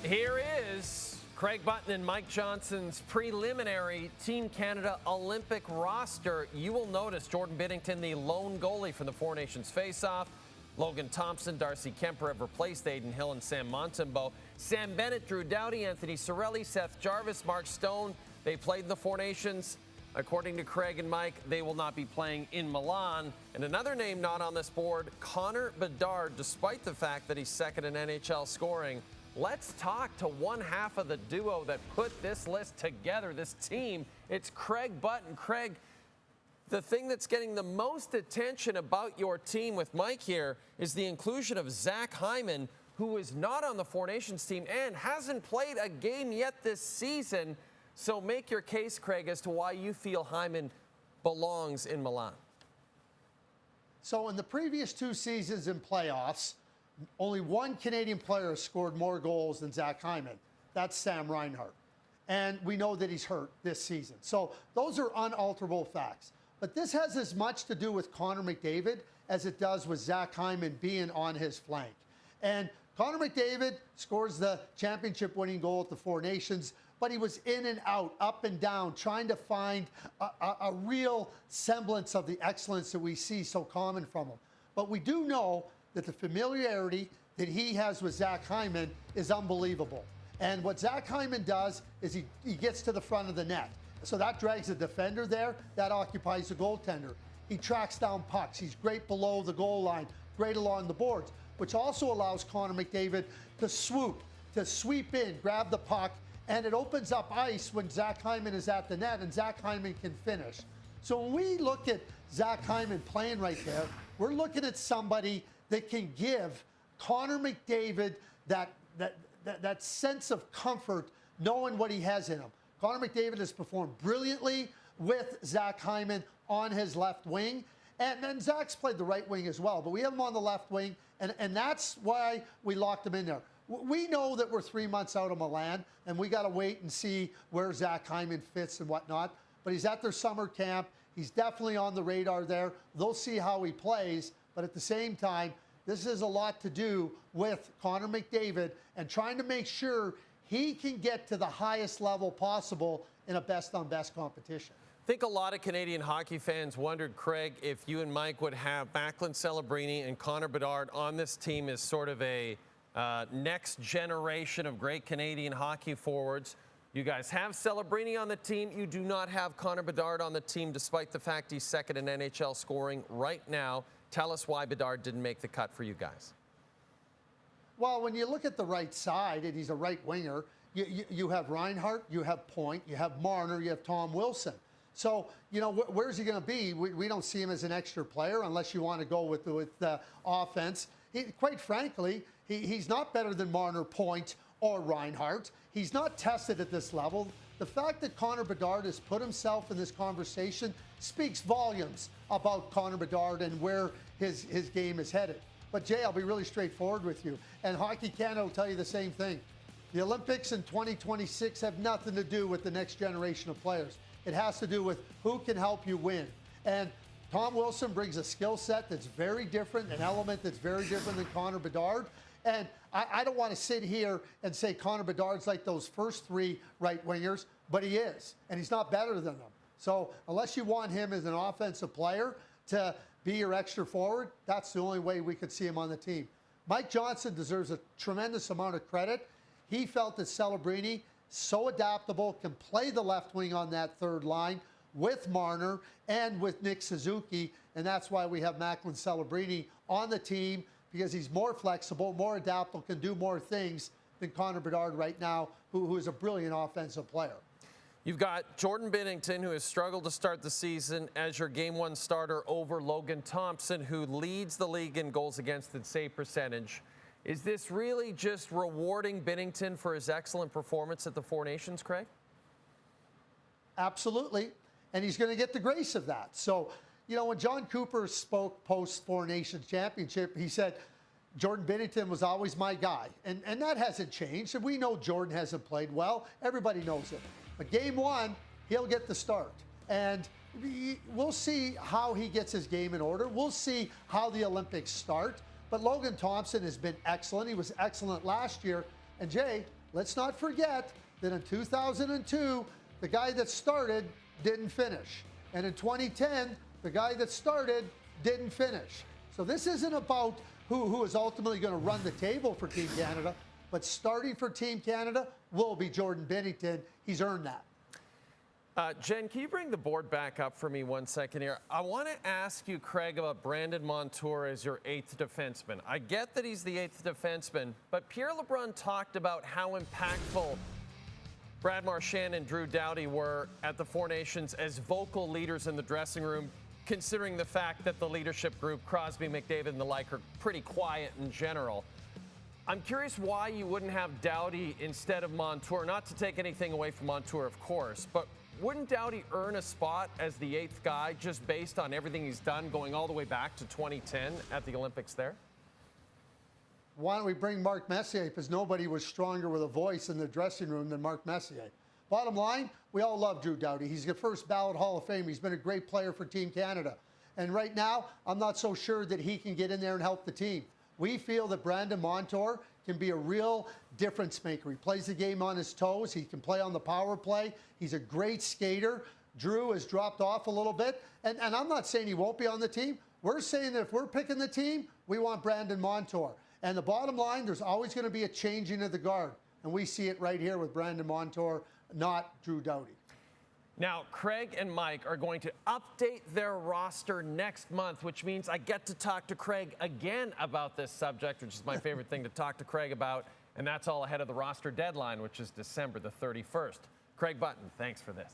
Here is Craig Button and Mike Johnson's preliminary Team Canada Olympic roster. You will notice Jordan Binnington, the lone goalie from the Four Nations faceoff. Logan Thompson, Darcy Kemper have replaced Aiden Hill and Sam Montembeault. Sam Bennett, Drew Doughty, Anthony Cirelli, Seth Jarvis, Mark Stone. They played in the Four Nations. According to Craig and Mike, they will not be playing in Milan. And another name not on this board, Connor Bedard, despite the fact that he's second in NHL scoring. Let's talk to one half of the duo that put this list together, this team. It's Craig Button. Craig, the thing that's getting the most attention about your team with Mike here is the inclusion of Zach Hyman, who is not on the Four Nations team and hasn't played a game yet this season. So make your case, Craig, as to why you feel Hyman belongs in Milan. So in the previous two seasons in playoffs, only one Canadian player has scored more goals than Zach Hyman. That's Sam Reinhart. And we know that he's hurt this season. So those are unalterable facts. But this has as much to do with Connor McDavid as it does with Zach Hyman being on his flank. And Connor McDavid scores the championship-winning goal at the Four Nations, but he was in and out, up and down, trying to find a real semblance of the excellence that we see so common from him. But we do know that the familiarity that he has with Zach Hyman is unbelievable. And what Zach Hyman does is he gets to the front of the net. So that drags the defender there, that occupies the goaltender. He tracks down pucks. He's great below the goal line, great along the boards, which also allows Connor McDavid to swoop, to sweep in, grab the puck, and it opens up ice when Zach Hyman is at the net, and Zach Hyman can finish. So when we look at Zach Hyman playing right there, we're looking at somebody that can give Connor McDavid that sense of comfort knowing what he has in him. Connor McDavid has performed brilliantly with Zach Hyman on his left wing. And then Zach's played the right wing as well, but we have him on the left wing, and that's why we locked him in there. We know that we're 3 months out of Milan, and we got to wait and see where Zach Hyman fits and whatnot. But he's at their summer camp. He's definitely on the radar there. They'll see how he plays, but at the same time, this has a lot to do with Connor McDavid and trying to make sure he can get to the highest level possible in a best-on-best competition. I think a lot of Canadian hockey fans wondered, Craig, if you and Mike would have Bedard, Celebrini, and Connor Bedard on this team as sort of a next generation of great Canadian hockey forwards. You guys have Celebrini on the team. You do not have Connor Bedard on the team, despite the fact he's second in NHL scoring right now. Tell us why Bedard didn't make the cut for you guys. Well, when you look at the right side, and he's a right winger, you have Reinhart, you have Point, you have Marner, you have Tom Wilson. So, you know, where's he going to be? We don't see him as an extra player unless you want to go with the offense. Quite frankly, he's not better than Marner, Point, or Reinhart. He's not tested at this level. The fact that Connor Bedard has put himself in this conversation speaks volumes about Connor Bedard and where his game is headed. But, Jay, I'll be really straightforward with you. And Hockey Canada will tell you the same thing. The Olympics in 2026 have nothing to do with the next generation of players. It has to do with who can help you win. And Tom Wilson brings a skill set that's very different, an element that's very different than Connor Bedard. And I don't want to sit here and say Connor Bedard's like those first three right wingers, but he is. And he's not better than them. So unless you want him as an offensive player to be your extra forward, that's the only way we could see him on the team. Mike Johnson deserves a tremendous amount of credit. He felt that Celebrini, so adaptable, can play the left wing on that third line with Marner and with Nick Suzuki, and that's why we have Macklin Celebrini on the team, because he's more flexible, more adaptable, can do more things than Connor Bedard right now, who is a brilliant offensive player. You've got Jordan Binnington, who has struggled to start the season as your Game 1 starter over Logan Thompson, who leads the league in goals against and save percentage. Is this really just rewarding Binnington for his excellent performance at the Four Nations, Craig? Absolutely. And he's going to get the grace of that. So, you know, when John Cooper spoke post-Four Nations Championship, he said, Jordan Binnington was always my guy. And that hasn't changed. And we know Jordan hasn't played well. Everybody knows it. But Game 1, he'll get the start. And we'll see how he gets his game in order. We'll see how the Olympics start. But Logan Thompson has been excellent. He was excellent last year. And Jay, let's not forget that in 2002, the guy that started didn't finish. And in 2010, the guy that started didn't finish. So this isn't about who is ultimately going to run the table for Team Canada, but starting for Team Canada will be Jordan Binnington. He's earned that. Jen, can you bring the board back up for me 1 second here? I want to ask you, Craig, about Brandon Montour as your 8th defenseman. I get that he's the 8th defenseman, but Pierre LeBrun talked about how impactful Brad Marchand and Drew Doughty were at the Four Nations as vocal leaders in the dressing room, considering the fact that the leadership group, Crosby, McDavid, and the like, are pretty quiet in general. I'm curious why you wouldn't have Doughty instead of Montour. Not to take anything away from Montour, of course, but wouldn't Doughty earn a spot as the 8th guy just based on everything he's done going all the way back to 2010 at the Olympics there? Why don't we bring Mark Messier, because nobody was stronger with a voice in the dressing room than Mark Messier. Bottom line, we all love Drew Doughty. He's the first ballot Hall of Fame. He's been a great player for Team Canada. And right now, I'm not so sure that he can get in there and help the team. We feel that Brandon Montour can be a real difference maker. He plays the game on his toes. He can play on the power play. He's a great skater. Drew has dropped off a little bit. And I'm not saying he won't be on the team. We're saying that if we're picking the team, we want Brandon Montour. And the bottom line, there's always going to be a changing of the guard. And we see it right here with Brandon Montour, not Drew Doughty. Now, Craig and Mike are going to update their roster next month, which means I get to talk to Craig again about this subject, which is my favorite thing to talk to Craig about. And that's all ahead of the roster deadline, which is December the 31st. Craig Button, thanks for this.